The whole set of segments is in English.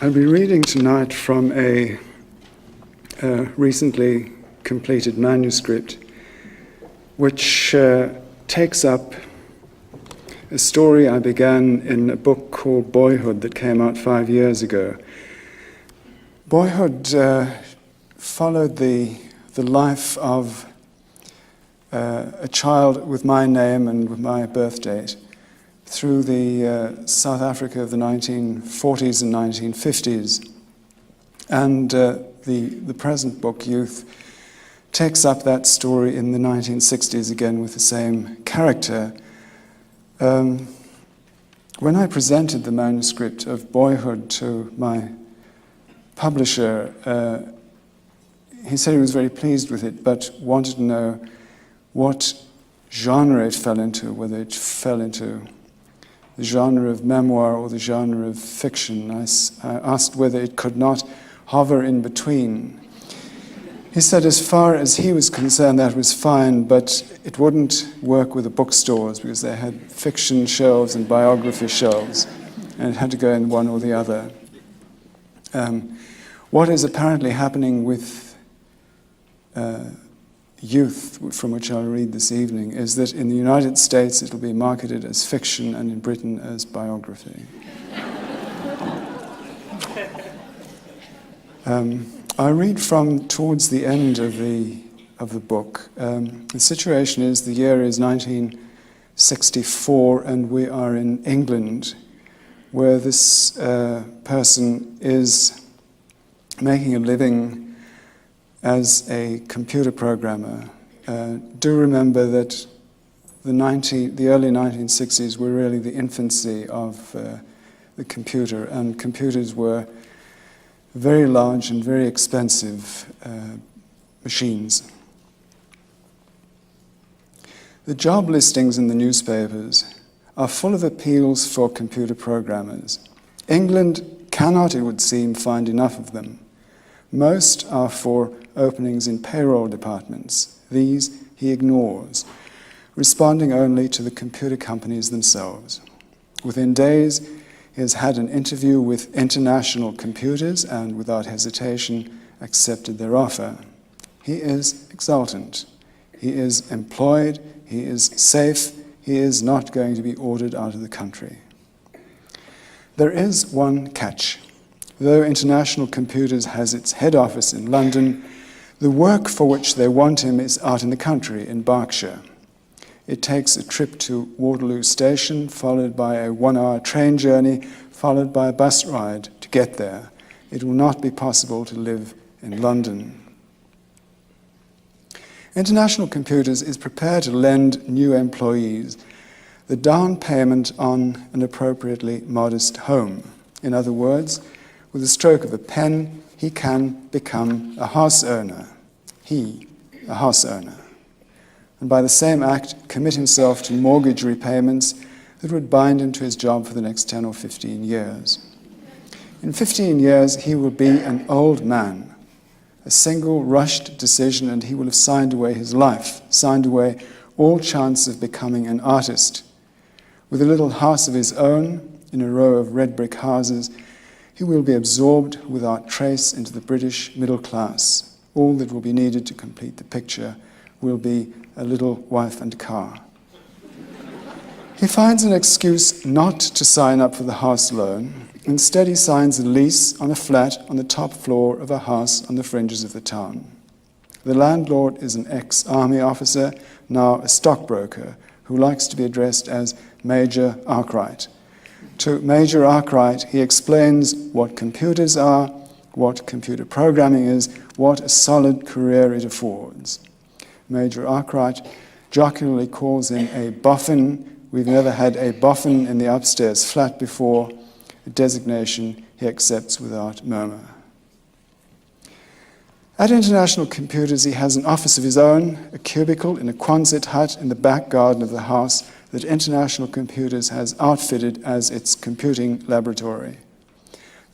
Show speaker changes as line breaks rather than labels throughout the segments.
I'll be reading tonight from a recently completed manuscript which takes up a story I began in a book called Boyhood that came out 5 years ago. Boyhood followed the life of a child with my name and with my birth date through the South Africa of the 1940s and 1950s. And the present book, Youth, takes up that story in the 1960s again with the same character. When I presented the manuscript of Boyhood to my publisher, he said he was very pleased with it, but wanted to know what genre it fell into, whether it fell into the genre of memoir or the genre of fiction. I asked whether it could not hover in between. He said as far as he was concerned that was fine, but it wouldn't work with the bookstores because they had fiction shelves and biography shelves, and it had to go in one or the other. What is apparently happening with Youth, from which I'll read this evening, is that in the United States it'll be marketed as fiction and in Britain as biography. I read from towards the end of the book. The situation is the year is 1964 and we are in England, where this person is making a living as a computer programmer. Do remember that the early 1960s were really the infancy of the computer, and computers were very large and very expensive machines. The job listings in the newspapers are full of appeals for computer programmers. England cannot, it would seem, find enough of them. Most are for openings in payroll departments. These he ignores, responding only to the computer companies themselves. Within days, he has had an interview with International Computers and, without hesitation, accepted their offer. He is exultant. He is employed. He is safe. He is not going to be ordered out of the country. There is one catch. Though International Computers has its head office in London, the work for which they want him is out in the country, in Berkshire. It takes a trip to Waterloo Station, followed by a 1-hour train journey, followed by a bus ride to get there. It will not be possible to live in London. International Computers is prepared to lend new employees the down payment on an appropriately modest home. In other words, with a stroke of a pen, he can become a house owner. He, a house owner. And by the same act, commit himself to mortgage repayments that would bind him to his job for the next 10 or 15 years. In 15 years, he will be an old man. A single rushed decision and he will have signed away his life, signed away all chance of becoming an artist. With a little house of his own, in a row of red brick houses, he will be absorbed without trace into the British middle class. All that will be needed to complete the picture will be a little wife and car. He finds an excuse not to sign up for the house loan. Instead, he signs a lease on a flat on the top floor of a house on the fringes of the town. The landlord is an ex-army officer, now a stockbroker, who likes to be addressed as Major Arkwright. To Major Arkwright, he explains what computers are, what computer programming is, what a solid career it affords. Major Arkwright jocularly calls him a boffin. We've never had a boffin in the upstairs flat before, a designation he accepts without murmur. At International Computers, he has an office of his own, a cubicle in a Quonset hut in the back garden of the house that International Computers has outfitted as its computing laboratory.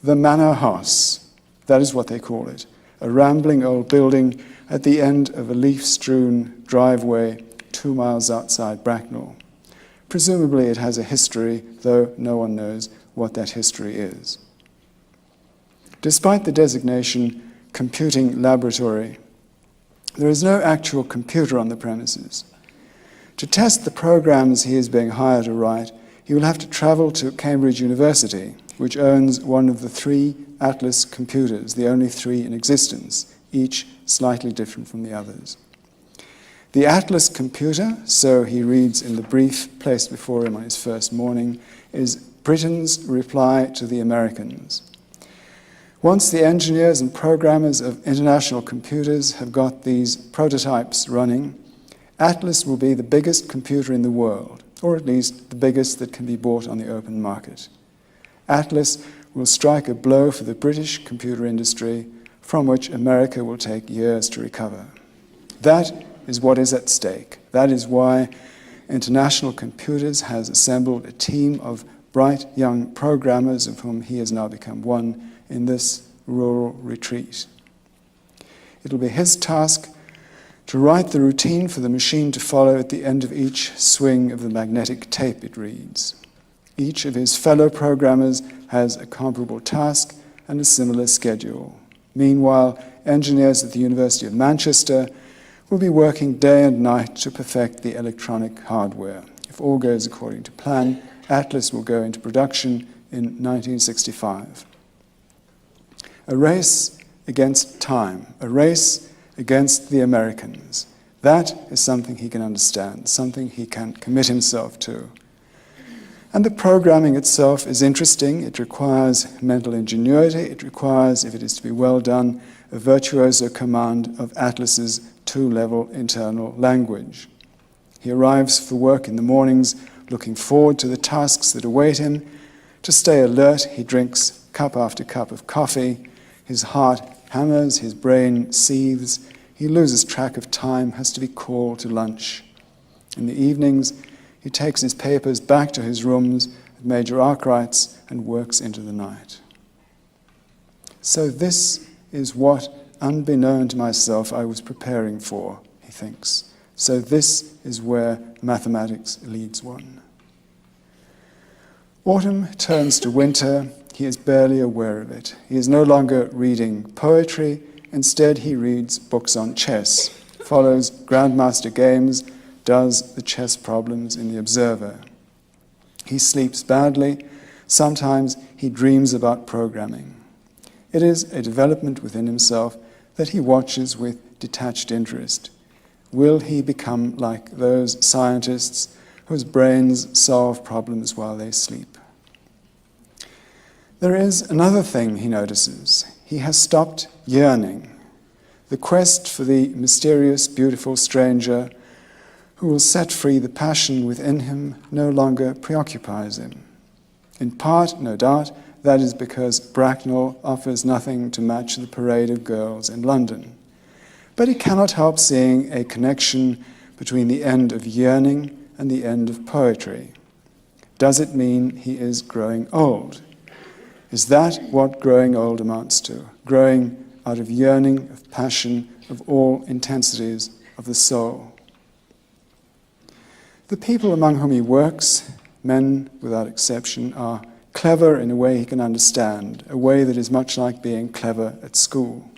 The Manor House, that is what they call it, a rambling old building at the end of a leaf-strewn driveway 2 miles outside Bracknell. Presumably it has a history, though no one knows what that history is. Despite the designation computing laboratory, there is no actual computer on the premises. To test the programs he is being hired to write, he will have to travel to Cambridge University, which owns one of the 3 Atlas computers, the only 3 in existence, each slightly different from the others. The Atlas computer, so he reads in the brief placed before him on his first morning, is Britain's reply to the Americans. Once the engineers and programmers of international computers have got these prototypes running, Atlas will be the biggest computer in the world, or at least the biggest that can be bought on the open market. Atlas will strike a blow for the British computer industry, from which America will take years to recover. That is what is at stake. That is why International Computers has assembled a team of bright young programmers, of whom he has now become one, in this rural retreat. It will be his task to write the routine for the machine to follow at the end of each swing of the magnetic tape it reads. Each of his fellow programmers has a comparable task and a similar schedule. Meanwhile, engineers at the University of Manchester will be working day and night to perfect the electronic hardware. If all goes according to plan, Atlas will go into production in 1965. A race against time, a race against the Americans. That is something he can understand, something he can commit himself to. And the programming itself is interesting. It requires mental ingenuity. It requires, if it is to be well done, a virtuoso command of Atlas's 2-level internal language. He arrives for work in the mornings, looking forward to the tasks that await him. To stay alert, he drinks cup after cup of coffee. His heart hammers, his brain seethes. He loses track of time, has to be called to lunch. In the evenings, he takes his papers back to his rooms at Major Arkwright's and works into the night. So this is what, unbeknown to myself, I was preparing for, he thinks. So this is where mathematics leads one. Autumn turns to winter. He is barely aware of it. He is no longer reading poetry. Instead, he reads books on chess, follows grandmaster games, does the chess problems in the Observer. He sleeps badly. Sometimes he dreams about programming. It is a development within himself that he watches with detached interest. Will he become like those scientists whose brains solve problems while they sleep? There is another thing he notices. He has stopped yearning. The quest for the mysterious, beautiful stranger who will set free the passion within him no longer preoccupies him. In part, no doubt, that is because Bracknell offers nothing to match the parade of girls in London. But he cannot help seeing a connection between the end of yearning and the end of poetry. Does it mean he is growing old? Is that what growing old amounts to? Growing out of yearning, of passion, of all intensities of the soul. The people among whom he works, men without exception, are clever in a way he can understand, a way that is much like being clever at school.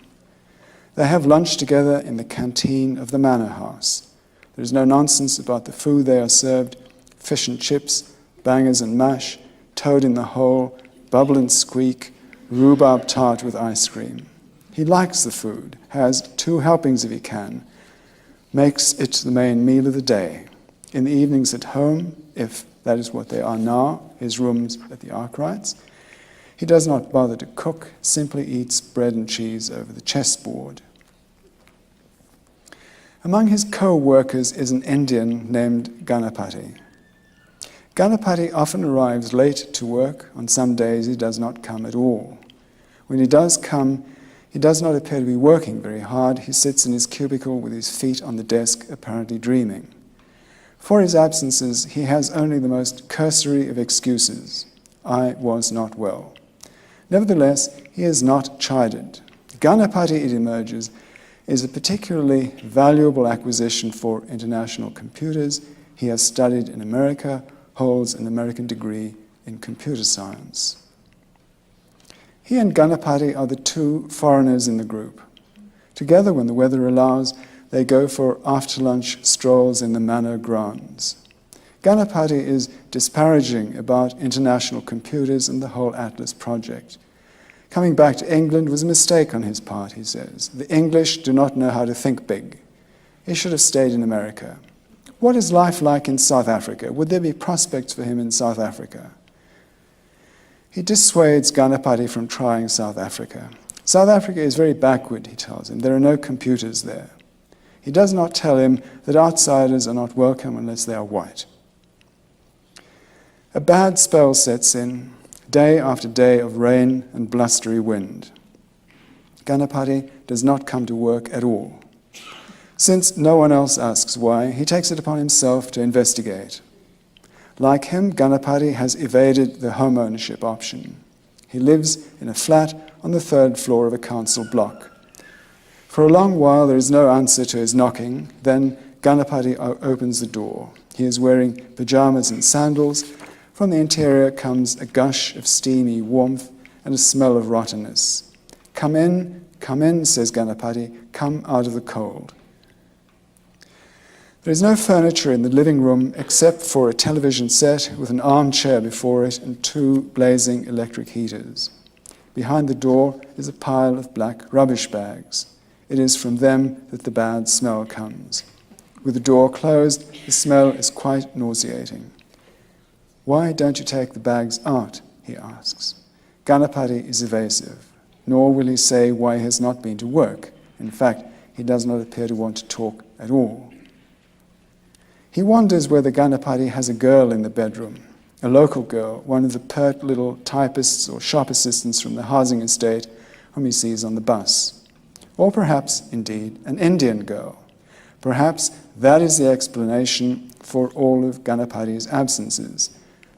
They have lunch together in the canteen of the manor house. There is no nonsense about the food they are served: fish and chips, bangers and mash, toad in the hole, bubble and squeak, rhubarb tart with ice cream. He likes the food, has 2 helpings if he can, makes it the main meal of the day. In the evenings at home, if that is what they are now, his rooms at the Arkwrights, he does not bother to cook, simply eats bread and cheese over the chessboard. Among his co-workers is an Indian named Ganapati. Ganapati often arrives late to work. On some days he does not come at all. When he does come, he does not appear to be working very hard. He sits in his cubicle with his feet on the desk, apparently dreaming. For his absences, he has only the most cursory of excuses. I was not well. Nevertheless, he is not chided. Ganapati, it emerges, is a particularly valuable acquisition for International Computers. He has studied in America, holds an American degree in computer science. He and Ganapati are the two foreigners in the group. Together, when the weather allows, they go for after-lunch strolls in the manor grounds. Ganapati is disparaging about international computers and the whole Atlas project. Coming back to England was a mistake on his part, he says. The English do not know how to think big. He should have stayed in America. What is life like in South Africa? Would there be prospects for him in South Africa? He dissuades Ganapati from trying South Africa. South Africa is very backward, he tells him. There are no computers there. He does not tell him that outsiders are not welcome unless they are white. A bad spell sets in, day after day of rain and blustery wind. Ganapati does not come to work at all. Since no one else asks why, he takes it upon himself to investigate. Like him, Ganapati has evaded the home ownership option. He lives in a flat on the 3rd floor of a council block. For a long while there is no answer to his knocking. Then Ganapati opens the door. He is wearing pajamas and sandals. From the interior comes a gush of steamy warmth and a smell of rottenness. Come in, says Ganapati, come out of the cold. There is no furniture in the living room except for a television set with an armchair before it and 2 blazing electric heaters. Behind the door is a pile of black rubbish bags. It is from them that the bad smell comes. With the door closed, the smell is quite nauseating. Why don't you take the bags out? He asks. Ganapati is evasive, nor will he say why he has not been to work. In fact, he does not appear to want to talk at all. He wonders whether Ganapati has a girl in the bedroom, a local girl, one of the pert little typists or shop assistants from the housing estate whom he sees on the bus. Or perhaps, indeed, an Indian girl. Perhaps that is the explanation for all of Ganapati's absences.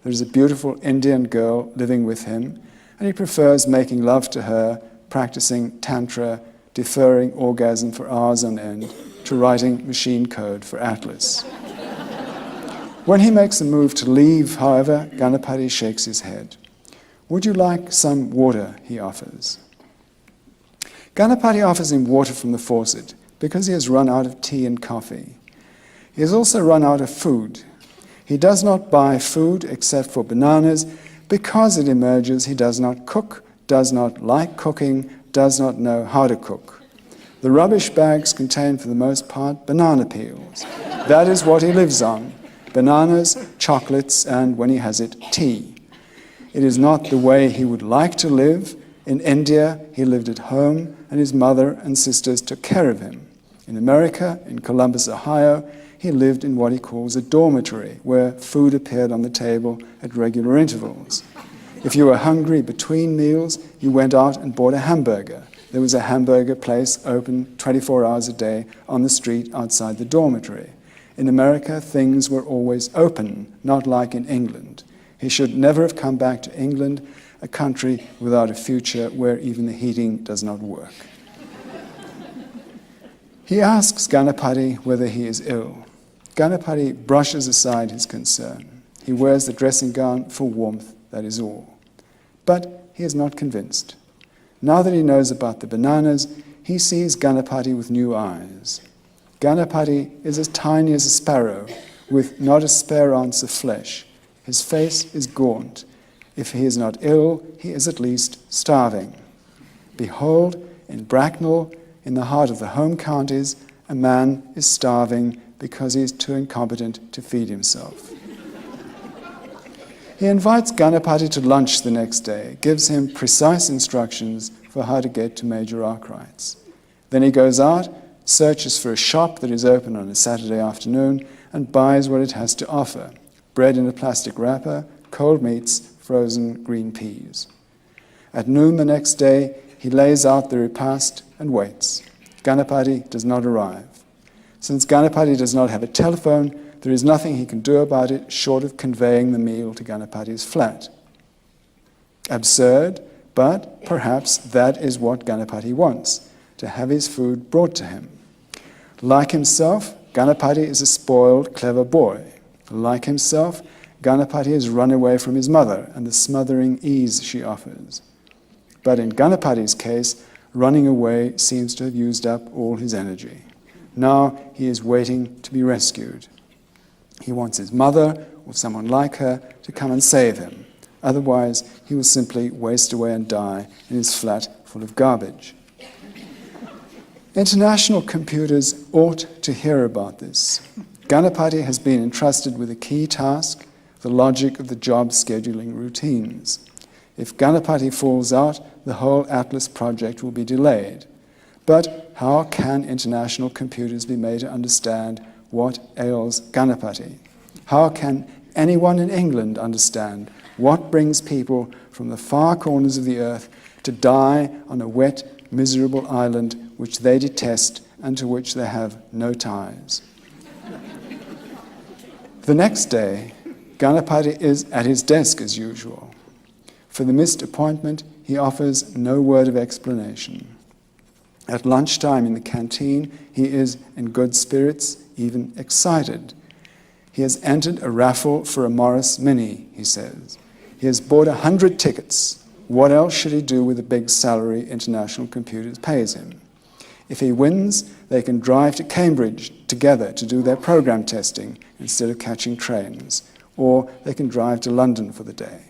There is a beautiful Indian girl living with him, and he prefers making love to her, practicing tantra, deferring orgasm for hours on end, to writing machine code for Atlas. When he makes a move to leave, however, Ganapati shakes his head. Would you like some water? He offers. Ganapati offers him water from the faucet because he has run out of tea and coffee. He has also run out of food. He does not buy food except for bananas because it emerges he does not cook, does not like cooking, does not know how to cook. The rubbish bags contain, for the most part, banana peels. That is what he lives on. Bananas, chocolates, and, when he has it, tea. It is not the way he would like to live. In India, he lived at home, and his mother and sisters took care of him. In America, in Columbus, Ohio, he lived in what he calls a dormitory, where food appeared on the table at regular intervals. If you were hungry between meals, you went out and bought a hamburger. There was a hamburger place open 24 hours a day on the street outside the dormitory. In America, things were always open, not like in England. He should never have come back to England, a country without a future where even the heating does not work. He asks Ganapati whether he is ill. Ganapati brushes aside his concern. He wears the dressing gown for warmth, that is all. But he is not convinced. Now that he knows about the bananas, he sees Ganapati with new eyes. Ganapati is as tiny as a sparrow, with not a spare ounce of flesh. His face is gaunt. If he is not ill, he is at least starving. Behold, in Bracknell, in the heart of the home counties, a man is starving because he is too incompetent to feed himself. He invites Ganapati to lunch the next day, gives him precise instructions for how to get to Major Arkwright's. Then he goes out, searches for a shop that is open on a Saturday afternoon, and buys what it has to offer: bread in a plastic wrapper, cold meats, frozen green peas. At noon the next day, he lays out the repast and waits. Ganapati does not arrive. Since Ganapati does not have a telephone, there is nothing he can do about it short of conveying the meal to Ganapati's flat. Absurd, but perhaps that is what Ganapati wants, to have his food brought to him. Like himself, Ganapati is a spoiled, clever boy. Like himself, Ganapati has run away from his mother and the smothering ease she offers. But in Ganapati's case, running away seems to have used up all his energy. Now he is waiting to be rescued. He wants his mother or someone like her to come and save him. Otherwise, he will simply waste away and die in his flat full of garbage. International computers ought to hear about this. Ganapati has been entrusted with a key task, the logic of the job scheduling routines. If Ganapati falls out, the whole Atlas project will be delayed. But how can international computers be made to understand what ails Ganapati? How can anyone in England understand what brings people from the far corners of the earth to die on a wet, miserable island which they detest and to which they have no ties? The next day, Ganapati is at his desk as usual. For the missed appointment, he offers no word of explanation. At lunchtime in the canteen, he is in good spirits, even excited. He has entered a raffle for a Morris Mini, he says. He has bought 100 tickets. What else should he do with the big salary International Computers pays him? If he wins, they can drive to Cambridge together to do their program testing instead of catching trains, or they can drive to London for the day.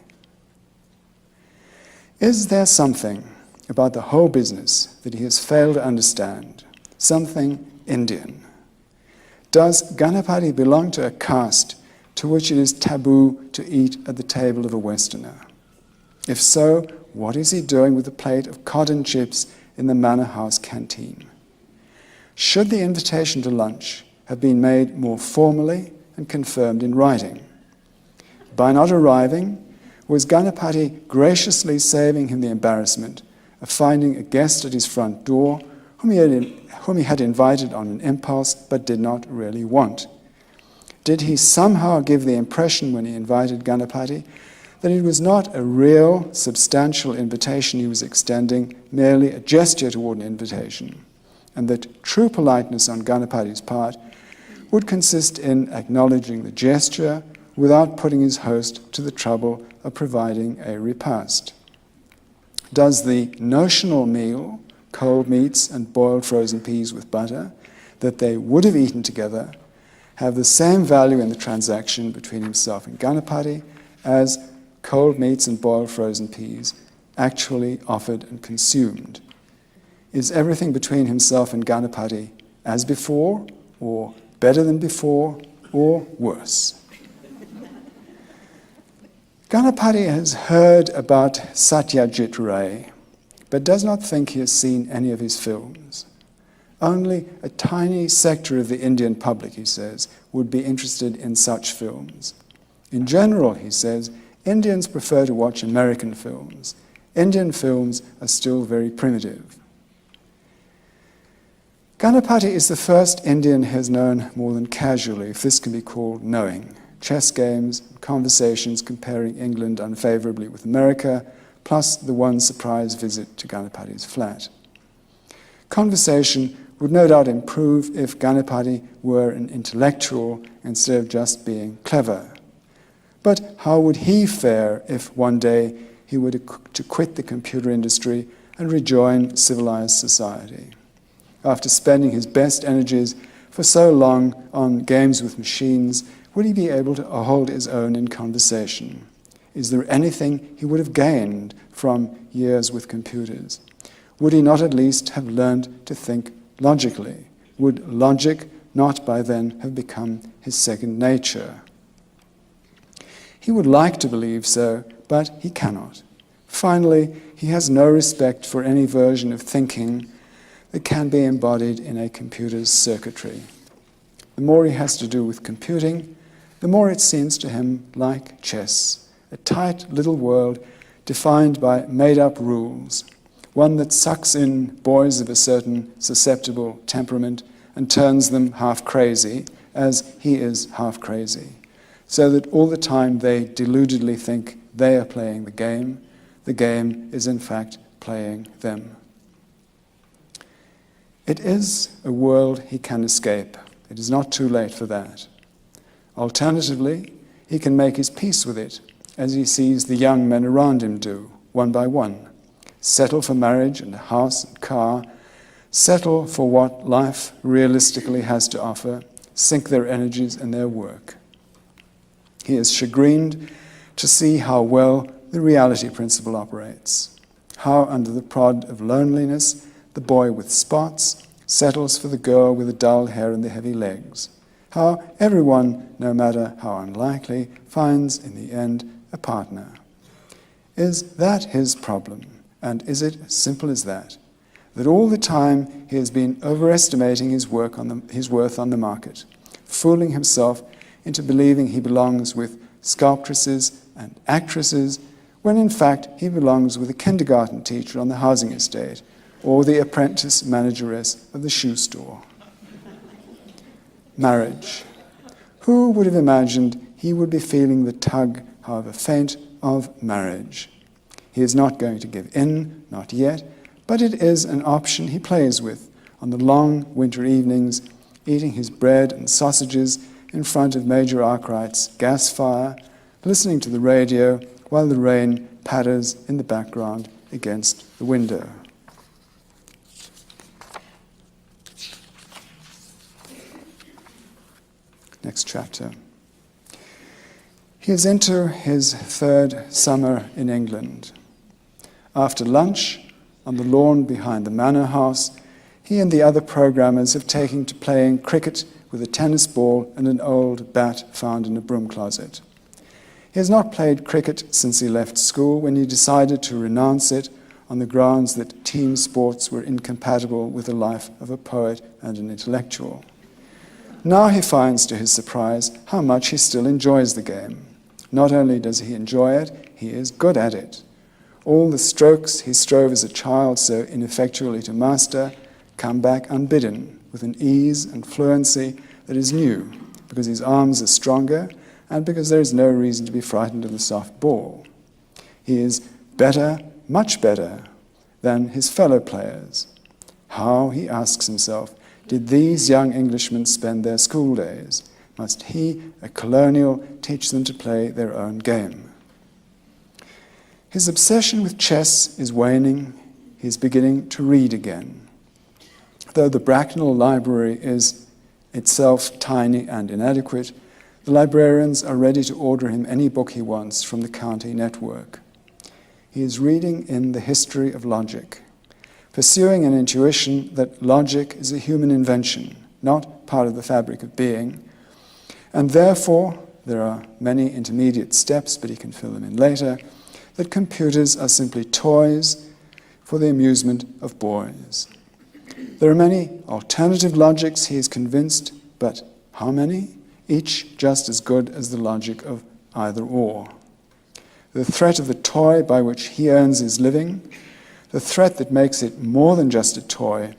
Is there something about the whole business that he has failed to understand? Something Indian? Does Ganapati belong to a caste to which it is taboo to eat at the table of a Westerner? If so, what is he doing with a plate of cod and chips in the Manor House canteen? Should the invitation to lunch have been made more formally and confirmed in writing? By not arriving, was Ganapati graciously saving him the embarrassment of finding a guest at his front door whom he had invited on an impulse but did not really want? Did he somehow give the impression when he invited Ganapati that it was not a real, substantial invitation he was extending, merely a gesture toward an invitation, and that true politeness on Ganapati's part would consist in acknowledging the gesture without putting his host to the trouble of providing a repast? Does the notional meal, cold meats and boiled frozen peas with butter, that they would have eaten together, have the same value in the transaction between himself and Ganapati as cold meats and boiled frozen peas actually offered and consumed? Is everything between himself and Ganapati as before, or better than before, or worse? Ganapati has heard about Satyajit Ray, but does not think he has seen any of his films. Only a tiny sector of the Indian public, he says, would be interested in such films. In general, he says, Indians prefer to watch American films. Indian films are still very primitive. Ganapati is the first Indian he has known more than casually, if this can be called knowing. Chess games, conversations comparing England unfavorably with America, plus the one surprise visit to Ganapati's flat. Conversation would no doubt improve if Ganapati were an intellectual instead of just being clever. But how would he fare if one day he were to quit the computer industry and rejoin civilized society? After spending his best energies for so long on games with machines, would he be able to hold his own in conversation? Is there anything he would have gained from years with computers? Would he not at least have learned to think logically? Would logic not by then have become his second nature? He would like to believe so, but he cannot. Finally, he has no respect for any version of thinking that can be embodied in a computer's circuitry. The more he has to do with computing, the more it seems to him like chess, a tight little world defined by made-up rules, one that sucks in boys of a certain susceptible temperament and turns them half crazy, as he is half crazy, so that all the time they deludedly think they are playing the game is in fact playing them. It is a world he can escape. It is not too late for that. Alternatively, he can make his peace with it, as he sees the young men around him do, one by one, settle for marriage and a house and car, settle for what life realistically has to offer, sink their energies in their work. He is chagrined to see how well the reality principle operates, how under the prod of loneliness the boy with spots settles for the girl with the dull hair and the heavy legs, how everyone, no matter how unlikely, finds in the end a partner. Is that his problem? And is it as simple as that? That all the time he has been overestimating his worth on the market, fooling himself into believing he belongs with sculptresses and actresses, when in fact he belongs with a kindergarten teacher on the housing estate or the apprentice manageress of the shoe store. Marriage. Who would have imagined he would be feeling the tug, however faint, of marriage? He is not going to give in, not yet, but it is an option he plays with on the long winter evenings, eating his bread and sausages in front of Major Arkwright's gas fire, listening to the radio while the rain patters in the background against the window. Next chapter. He is into his third summer in England. After lunch, on the lawn behind the manor house, he and the other programmers have taken to playing cricket with a tennis ball and an old bat found in a broom closet. He has not played cricket since he left school, when he decided to renounce it on the grounds that team sports were incompatible with the life of a poet and an intellectual. Now he finds, to his surprise, how much he still enjoys the game. Not only does he enjoy it, he is good at it. All the strokes he strove as a child so ineffectually to master come back unbidden, with an ease and fluency that is new, because his arms are stronger and because there is no reason to be frightened of the soft ball. He is better, much better, than his fellow players. How, he asks himself, did these young Englishmen spend their school days? Must he, a colonial, teach them to play their own game? His obsession with chess is waning. He is beginning to read again. Though the Bracknell Library is itself tiny and inadequate, the librarians are ready to order him any book he wants from the county network. He is reading in the history of logic, pursuing an intuition that logic is a human invention, not part of the fabric of being, and therefore, there are many intermediate steps, but he can fill them in later, that computers are simply toys for the amusement of boys. There are many alternative logics, he is convinced, but how many? Each just as good as the logic of either or. The threat of the toy by which he earns his living, the threat that makes it more than just a toy,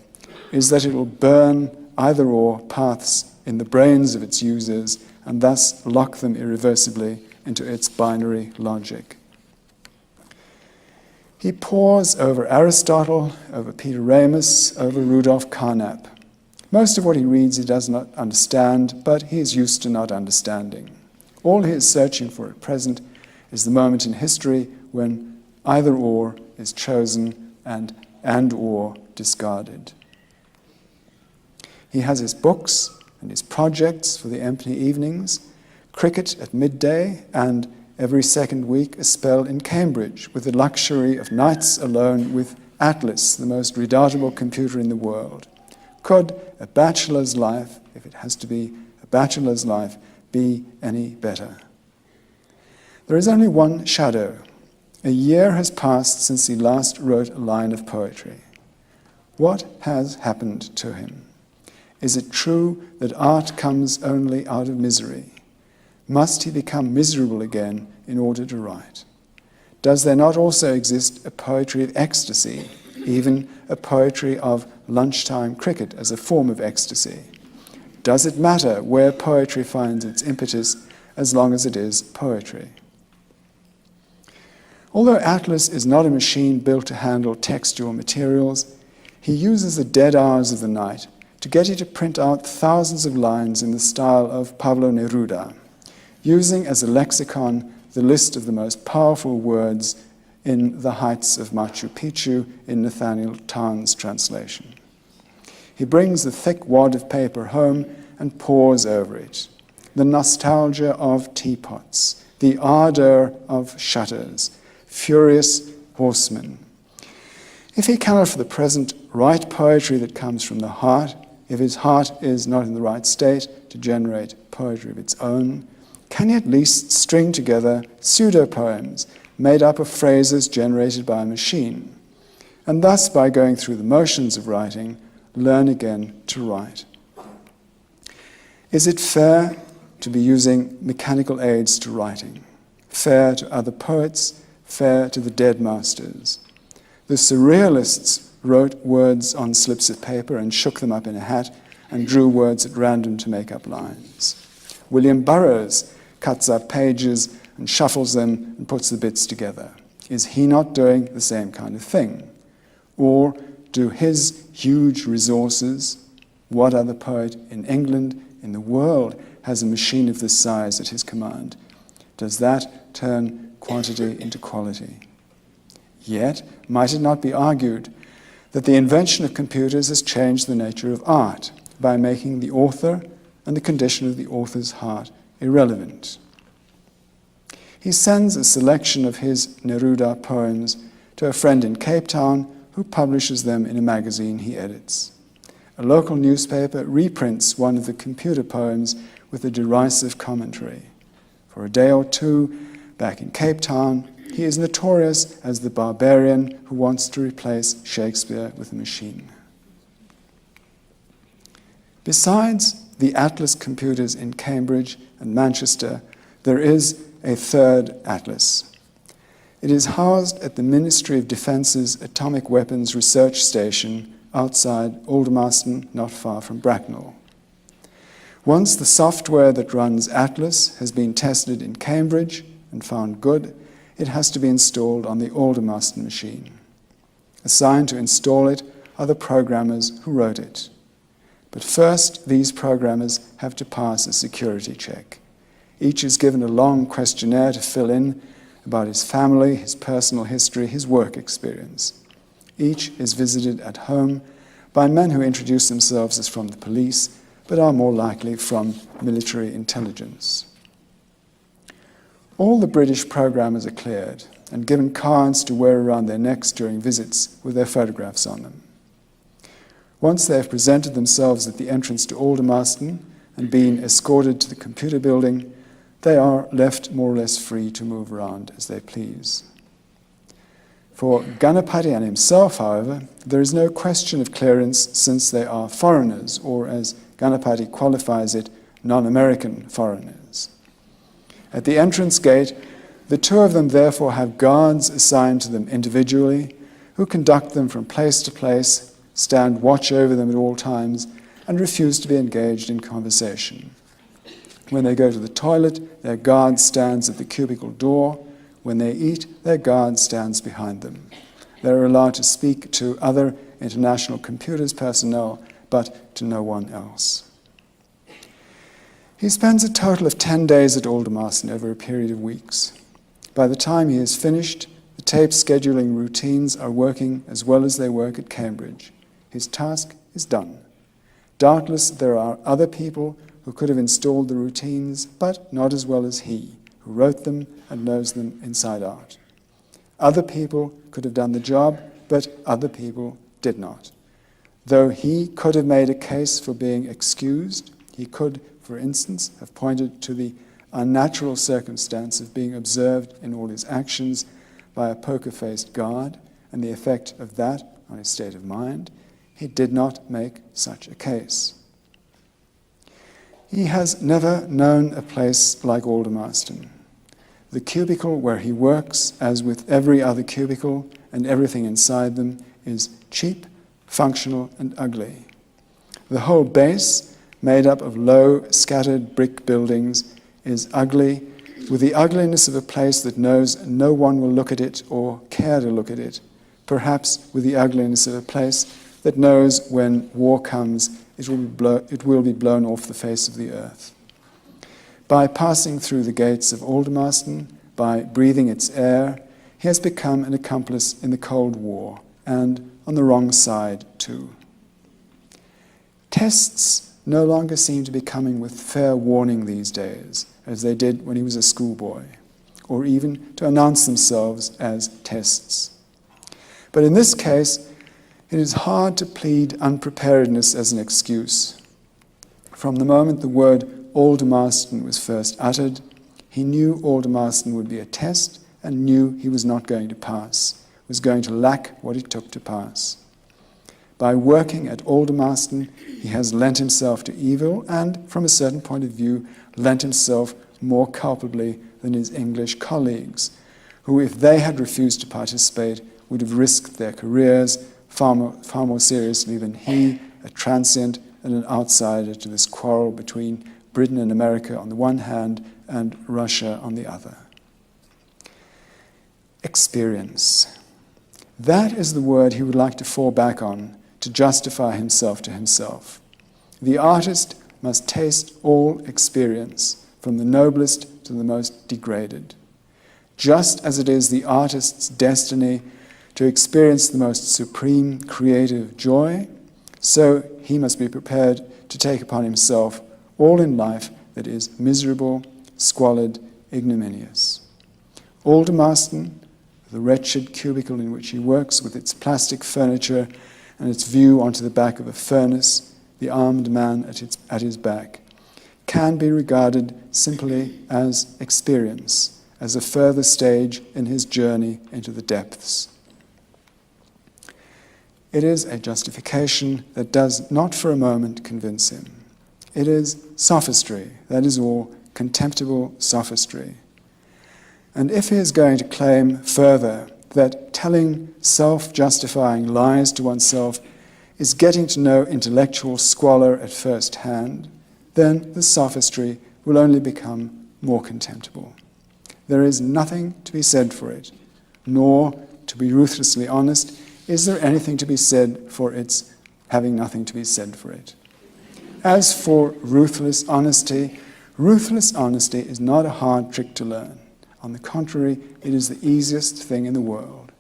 is that it will burn either or paths in the brains of its users and thus lock them irreversibly into its binary logic. He pores over Aristotle, over Peter Ramus, over Rudolf Carnap. Most of what he reads he does not understand, but he is used to not understanding. All he is searching for at present is the moment in history when either or is chosen and or discarded. He has his books and his projects for the empty evenings, cricket at midday, and every second week a spell in Cambridge, with the luxury of nights alone with Atlas, the most redoubtable computer in the world. Could a bachelor's life, if it has to be a bachelor's life, be any better? There is only one shadow. A year has passed since he last wrote a line of poetry. What has happened to him? Is it true that art comes only out of misery? Must he become miserable again in order to write? Does there not also exist a poetry of ecstasy, even a poetry of lunchtime cricket as a form of ecstasy? Does it matter where poetry finds its impetus as long as it is poetry? Although Atlas is not a machine built to handle textual materials, he uses the dead hours of the night to get it to print out thousands of lines in the style of Pablo Neruda, using as a lexicon the list of the most powerful words in The Heights of Machu Picchu in Nathaniel Tarn's translation. He brings the thick wad of paper home and pores over it. The nostalgia of teapots, the ardor of shutters, furious horsemen. If he cannot for the present write poetry that comes from the heart, if his heart is not in the right state to generate poetry of its own, can he at least string together pseudo-poems made up of phrases generated by a machine, and thus, by going through the motions of writing, learn again to write? Is it fair to be using mechanical aids to writing? Fair to other poets, fair to the dead masters? The surrealists wrote words on slips of paper and shook them up in a hat and drew words at random to make up lines. William Burroughs cuts up pages and shuffles them and puts the bits together. Is he not doing the same kind of thing? Or do his huge resources, what other poet in England, in the world, has a machine of this size at his command? Does that turn quantity into quality? Yet, might it not be argued that the invention of computers has changed the nature of art by making the author and the condition of the author's heart irrelevant? He sends a selection of his Neruda poems to a friend in Cape Town who publishes them in a magazine he edits. A local newspaper reprints one of the computer poems with a derisive commentary. For a day or two, back in Cape Town, he is notorious as the barbarian who wants to replace Shakespeare with a machine. Besides the Atlas computers in Cambridge and Manchester, there is a third Atlas. It is housed at the Ministry of Defence's Atomic Weapons Research Station outside Aldermaston, not far from Bracknell. Once the software that runs Atlas has been tested in Cambridge and found good, it has to be installed on the Aldermaston machine. Assigned to install it are the programmers who wrote it. But first, these programmers have to pass a security check. Each is given a long questionnaire to fill in about his family, his personal history, his work experience. Each is visited at home by men who introduce themselves as from the police, but are more likely from military intelligence. All the British programmers are cleared and given cards to wear around their necks during visits with their photographs on them. Once they have presented themselves at the entrance to Aldermaston and been escorted to the computer building, they are left more or less free to move around as they please. For Ganapati and himself, however, there is no question of clearance since they are foreigners, or as Ganapati qualifies it, non-American foreigners. At the entrance gate, the two of them therefore have guards assigned to them individually, who conduct them from place to place, stand watch over them at all times, and refuse to be engaged in conversation. When they go to the toilet, their guard stands at the cubicle door. When they eat, their guard stands behind them. They are allowed to speak to other International Computers personnel, but to no one else. He spends a total of 10 days at Aldermaston over a period of weeks. By the time he is finished, the tape scheduling routines are working as well as they work at Cambridge. His task is done. Doubtless there are other people who could have installed the routines, but not as well as he, who wrote them and knows them inside out. Other people could have done the job, but other people did not. Though he could have made a case for being excused, he could, for instance, have pointed to the unnatural circumstance of being observed in all his actions by a poker-faced guard and the effect of that on his state of mind. He did not make such a case. He has never known a place like Aldermaston. The cubicle where he works, as with every other cubicle and everything inside them, is cheap, functional, and ugly. The whole base, made up of low, scattered brick buildings, is ugly, with the ugliness of a place that knows no one will look at it or care to look at it, perhaps with the ugliness of a place that knows when war comes, it will be blown off the face of the earth. By passing through the gates of Aldermaston, by breathing its air, he has become an accomplice in the Cold War, and on the wrong side too. Tests no longer seem to be coming with fair warning these days, as they did when he was a schoolboy, or even to announce themselves as tests. But in this case, it is hard to plead unpreparedness as an excuse. From the moment the word Aldermaston was first uttered, he knew Aldermaston would be a test and knew he was not going to pass, was going to lack what it took to pass. By working at Aldermaston, he has lent himself to evil and, from a certain point of view, lent himself more culpably than his English colleagues, who, if they had refused to participate, would have risked their careers far more seriously than he, a transient and an outsider to this quarrel between Britain and America on the one hand and Russia on the other. Experience. That is the word he would like to fall back on to justify himself to himself. The artist must taste all experience, from the noblest to the most degraded. Just as it is the artist's destiny to experience the most supreme creative joy, so he must be prepared to take upon himself all in life that is miserable, squalid, ignominious. Aldermaston, the wretched cubicle in which he works with its plastic furniture and its view onto the back of a furnace, the armed man at his back, can be regarded simply as experience, as a further stage in his journey into the depths. It is a justification that does not for a moment convince him. It is sophistry, that is all, contemptible sophistry. And if he is going to claim further that telling self-justifying lies to oneself is getting to know intellectual squalor at first hand, then the sophistry will only become more contemptible. There is nothing to be said for it, nor, to be ruthlessly honest, is there anything to be said for its having nothing to be said for it. As for ruthless honesty is not a hard trick to learn. On the contrary, it is the easiest thing in the world.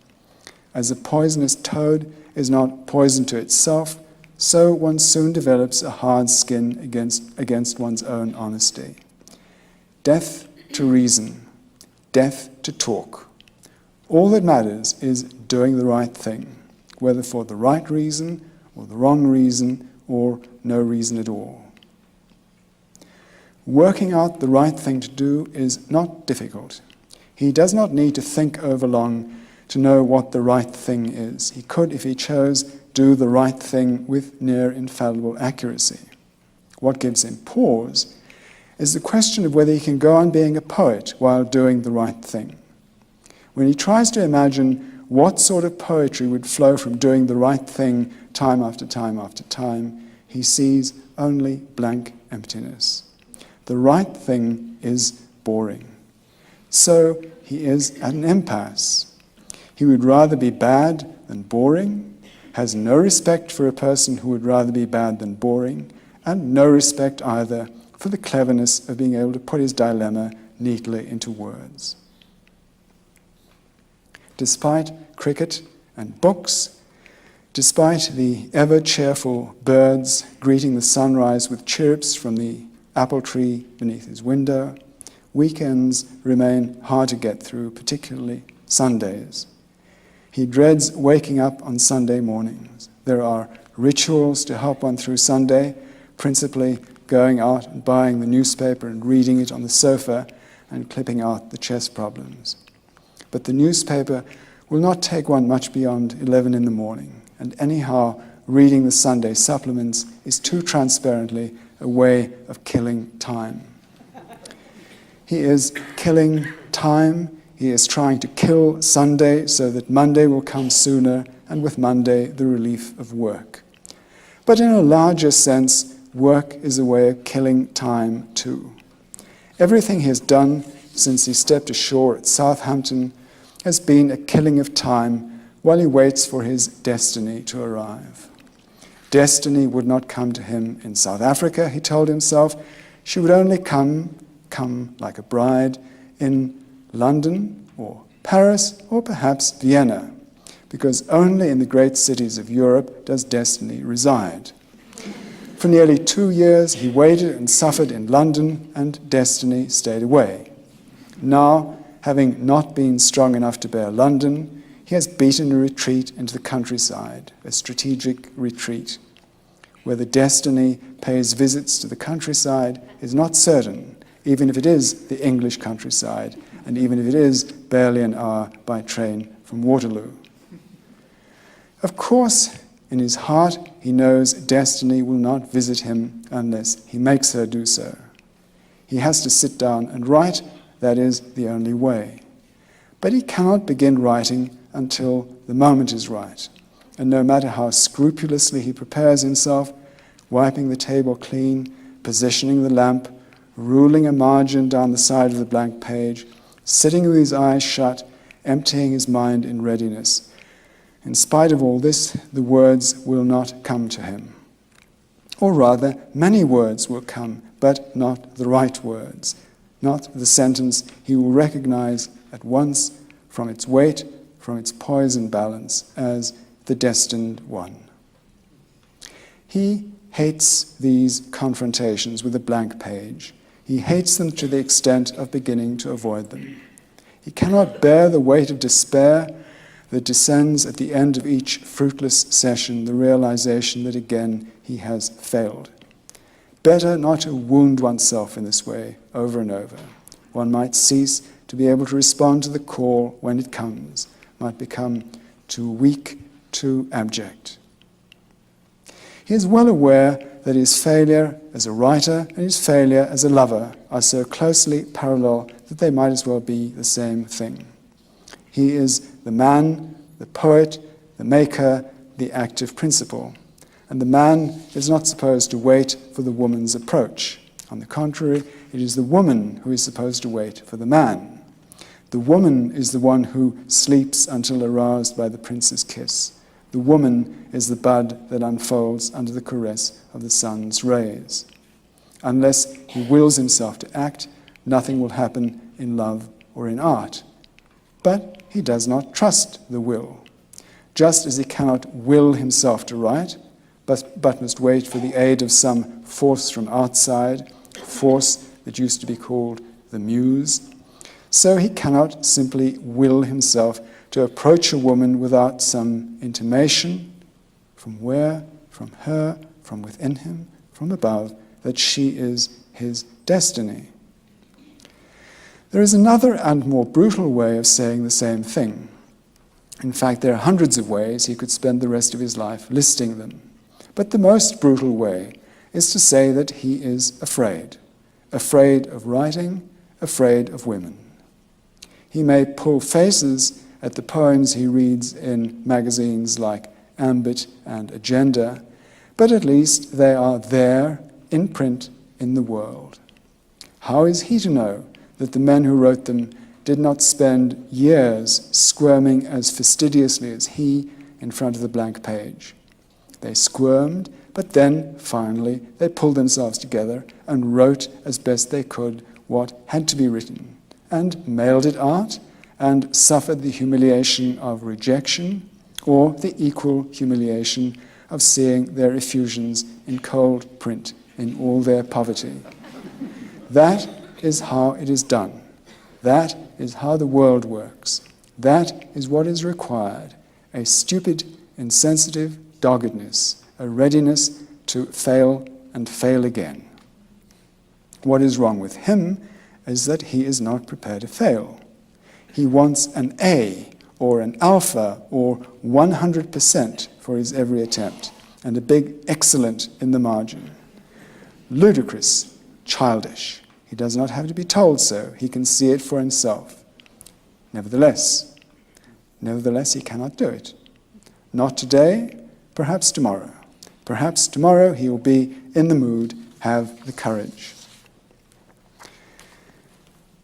As a poisonous toad is not poison to itself, so one soon develops a hard skin against one's own honesty. Death to reason, death to talk. All that matters is doing the right thing, whether for the right reason or the wrong reason or no reason at all. Working out the right thing to do is not difficult. He does not need to think over long to know what the right thing is. He could, if he chose, do the right thing with near infallible accuracy. What gives him pause is the question of whether he can go on being a poet while doing the right thing. When he tries to imagine what sort of poetry would flow from doing the right thing time after time after time, he sees only blank emptiness. The right thing is boring. So he is at an impasse. He would rather be bad than boring, has no respect for a person who would rather be bad than boring, and no respect either for the cleverness of being able to put his dilemma neatly into words. Despite cricket and books, despite the ever-cheerful birds greeting the sunrise with chirps from the apple tree beneath his window, weekends remain hard to get through, particularly Sundays. He dreads waking up on Sunday mornings. There are rituals to help one through Sunday, principally going out and buying the newspaper and reading it on the sofa and clipping out the chess problems. But the newspaper will not take one much beyond 11 in the morning, and anyhow, reading the Sunday supplements is too transparently a way of killing time. He is killing time. He is trying to kill Sunday so that Monday will come sooner, and with Monday, the relief of work. But in a larger sense, work is a way of killing time too. Everything he has done since he stepped ashore at Southampton has been a killing of time while he waits for his destiny to arrive. Destiny would not come to him in South Africa, he told himself. She would only come like a bride in London or Paris or perhaps Vienna, because only in the great cities of Europe does destiny reside. For nearly 2 years he waited and suffered in London, and destiny stayed away. Now, having not been strong enough to bear London, he has beaten a retreat into the countryside, a strategic retreat. Whether destiny pays visits to the countryside is not certain, even if it is the English countryside, and even if it is barely an hour by train from Waterloo. Of course, in his heart, he knows destiny will not visit him unless he makes her do so. He has to sit down and write. That is the only way. But he cannot begin writing until the moment is right. And no matter how scrupulously he prepares himself, wiping the table clean, positioning the lamp, ruling a margin down the side of the blank page, sitting with his eyes shut, emptying his mind in readiness, in spite of all this, the words will not come to him. Or rather, many words will come, but not the right words, not the sentence he will recognize at once from its weight, from its poise and balance, as the destined one. He hates these confrontations with a blank page. He hates them to the extent of beginning to avoid them. He cannot bear the weight of despair that descends at the end of each fruitless session, the realization that again he has failed. Better not to wound oneself in this way over and over. One might cease to be able to respond to the call when it comes, might become too weak, too abject. He is well aware that his failure as a writer and his failure as a lover are so closely parallel that they might as well be the same thing. He is the man, the poet, the maker, the active principle. And the man is not supposed to wait for the woman's approach. On the contrary, it is the woman who is supposed to wait for the man. The woman is the one who sleeps until aroused by the prince's kiss. The woman is the bud that unfolds under the caress of the sun's rays. Unless he wills himself to act, nothing will happen in love or in art. But he does not trust the will. Just as he cannot will himself to write, but must wait for the aid of some force from outside, force that used to be called the muse, so he cannot simply will himself to approach a woman without some intimation, from where, from her, from within him, from above, that she is his destiny. There is another and more brutal way of saying the same thing. In fact, there are hundreds of ways. He could spend the rest of his life listing them. But the most brutal way is to say that he is afraid. Afraid of writing, afraid of women. He may pull faces at the poems he reads in magazines like Ambit and Agenda, but at least they are there in print in the world. How is he to know that the men who wrote them did not spend years squirming as fastidiously as he in front of the blank page? They squirmed, but then, finally, they pulled themselves together and wrote as best they could what had to be written, and mailed it out, and suffered the humiliation of rejection, or the equal humiliation of seeing their effusions in cold print in all their poverty. That is how it is done. That is how the world works. That is what is required. A stupid, insensitive doggedness, a readiness to fail and fail again. What is wrong with him is that he is not prepared to fail. He wants an A or an alpha or 100% for his every attempt, and a big excellent in the margin. Ludicrous, childish. He does not have to be told so. He can see it for himself. Nevertheless, he cannot do it. Not today, perhaps tomorrow. Perhaps tomorrow he will be in the mood, have the courage.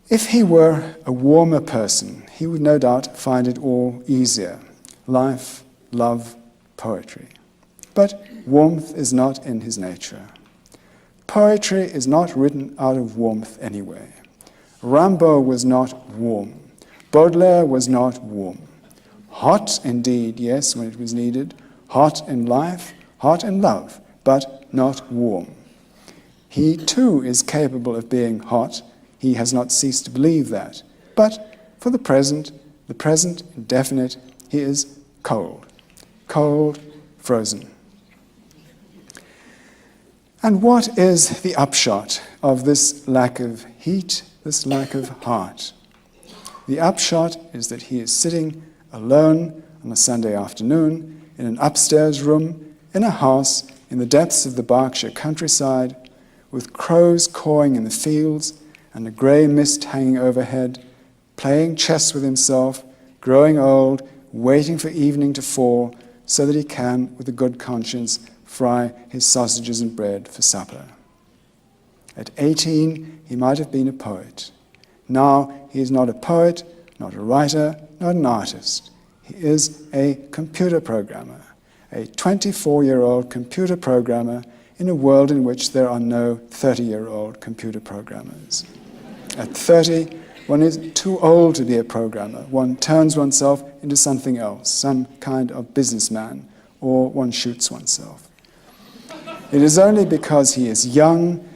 If he were a warmer person, he would no doubt find it all easier. Life, love, poetry. But warmth is not in his nature. Poetry is not written out of warmth anyway. Rimbaud was not warm. Baudelaire was not warm. Hot, indeed, yes, when it was needed. Hot in life, hot in love, but not warm. He, too, is capable of being hot. He has not ceased to believe that. But for the present indefinite, he is cold. Cold, frozen. And what is the upshot of this lack of heat, this lack of heart? The upshot is that he is sitting alone on a Sunday afternoon in an upstairs room in a house in the depths of the Berkshire countryside, with crows cawing in the fields and a grey mist hanging overhead, playing chess with himself, growing old, waiting for evening to fall so that he can, with a good conscience, fry his sausages and bread for supper. At 18, he might have been a poet. Now, he is not a poet, not a writer, not an artist. He is a computer programmer, a 24-year-old computer programmer in a world in which there are no 30-year-old computer programmers. At 30, one is too old to be a programmer. One turns oneself into something else, some kind of businessman, or one shoots oneself. It is only because he is young,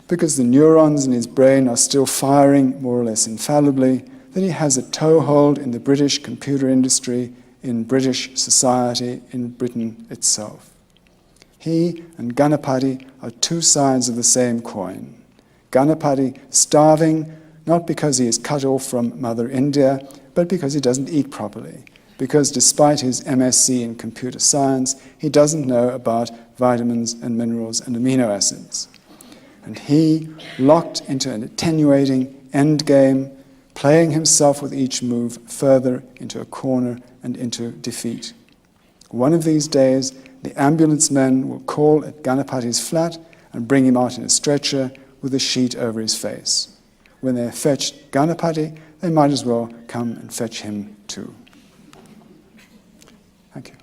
because the neurons in his brain are still firing more or less infallibly, that he has a toehold in the British computer industry, in British society, in Britain itself. He and Ganapati are two sides of the same coin. Ganapati starving, not because he is cut off from Mother India, but because he doesn't eat properly, because despite his MSc in computer science, he doesn't know about vitamins and minerals and amino acids. And he, locked into an attenuating endgame, playing himself with each move further into a corner and into defeat. One of these days, the ambulance men will call at Ganapati's flat and bring him out in a stretcher with a sheet over his face. When they have fetched Ganapati, they might as well come and fetch him too. Thank you.